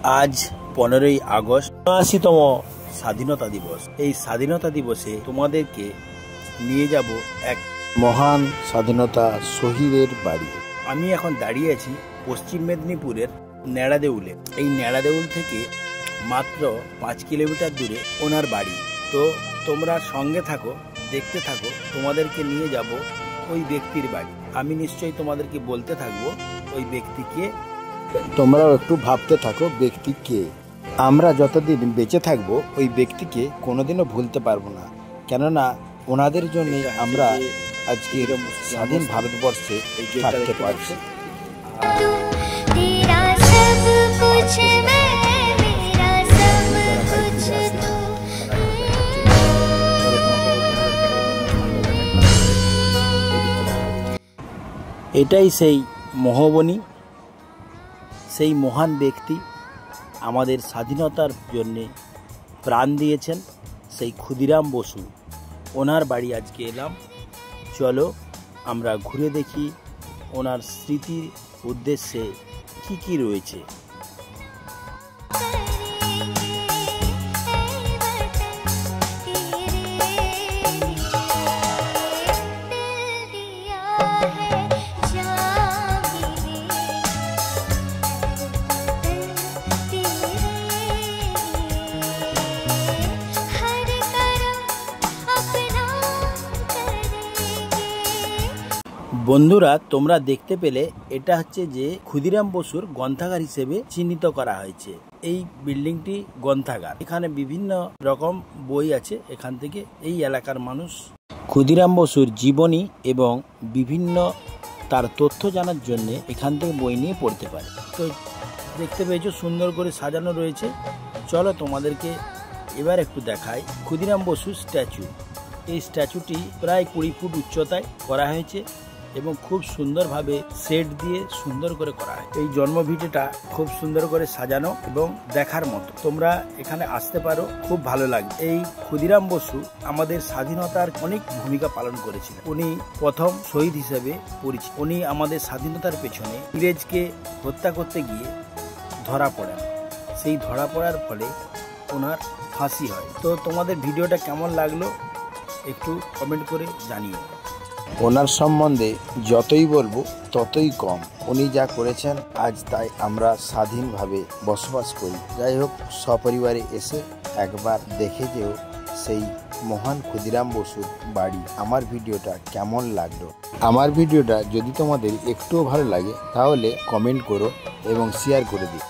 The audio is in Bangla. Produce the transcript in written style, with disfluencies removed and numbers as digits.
আজ 15ই আগস্ট ৭৯তম স্বাধীনতা দিবস। এই স্বাধীনতা দিবসে তোমাদেরকে নিয়ে যাব এক মহান স্বাধীনতা শহীদের বাড়ি। আমি এখন দাঁড়িয়ে আছি পশ্চিম মেদিনীপুরের নেড়াদেউলে। এই নেড়াদেউল থেকে মাত্র 5 কিলোমিটার দূরে ওনার বাড়ি। তো তোমরা সঙ্গে থাকো, দেখতে থাকো, তোমাদেরকে নিয়ে যাব ওই ব্যক্তির বাড়ি। আমি নিশ্চয়ই তোমাদেরকে বলতে থাকবো ওই ব্যক্তিকে। তোমরাও একটু ভাবতে থাকো ব্যক্তি কে। আমরা যতদিন বেঁচে থাকবো ওই ব্যক্তিকে কোনোদিনও ভুলতে পারবো না, কেননা ওনাদের জন্য আমরা আজকে স্বাধীন ভারতবর্ষে থাকতে পারছি। এটাই সেই মহাবনী, সেই মহান ব্যক্তি আমাদের স্বাধীনতার জন্যে প্রাণ দিয়েছেন, সেই ক্ষুদিরাম বসু। ওনার বাড়ি আজকে এলাম। চলো আমরা ঘুরে দেখি ওনার স্মৃতির উদ্দেশ্যে কি কি রয়েছে। বন্ধুরা, তোমরা দেখতে পেলে এটা হচ্ছে যে ক্ষুদিরাম বসুর গ্রন্থাগার হিসেবে চিহ্নিত করা হয়েছে। এই বিল্ডিংটি গ্রন্থাগার, এখানে বিভিন্ন রকম বই আছে। এখান থেকে এই এলাকার মানুষ ক্ষুদিরাম বসুর জীবনী এবং বিভিন্ন তার তথ্য জানার জন্য এখান থেকে বই নিয়ে পড়তে পারে। তো দেখতে পেয়েছো সুন্দর করে সাজানো রয়েছে। চলো তোমাদেরকে এবার একটু দেখাই ক্ষুদিরাম বসুর স্ট্যাচু। এই স্ট্যাচুটি প্রায় 20 ফুট উচ্চতায় করা হয়েছে এবং খুব সুন্দরভাবে সেট দিয়ে সুন্দর করে করা হয়। এই জন্মভিটেটা খুব সুন্দর করে সাজানো এবং দেখার মতো। তোমরা এখানে আসতে পারো, খুব ভালো লাগবে। এই ক্ষুদিরাম বসু আমাদের স্বাধীনতার অনেক ভূমিকা পালন করেছিলেন। উনি প্রথম শহীদ হিসেবে পরিচিত। উনি আমাদের স্বাধীনতার পেছনে ইংরেজকে হত্যা করতে গিয়ে ধরা পড়েন। সেই ধরা পড়ার ফলে ওনার ফাঁসি হয়। তো তোমাদের ভিডিওটা কেমন লাগলো একটু কমেন্ট করে জানিও। ওনার সম্বন্ধে যতই বলবো ততই কম। উনি যা করেছেন আজ তাই আমরা স্বাধীনভাবে বসবাস করি। যাই হোক, সপরিবারে এসে একবার দেখে যেও সেই মহান ক্ষুদিরাম বসুর বাড়ি। আমার ভিডিওটা কেমন লাগলো? আমার ভিডিওটা যদি তোমাদের একটুও ভালো লাগে তাহলে কমেন্ট করো এবং শেয়ার করে দিও।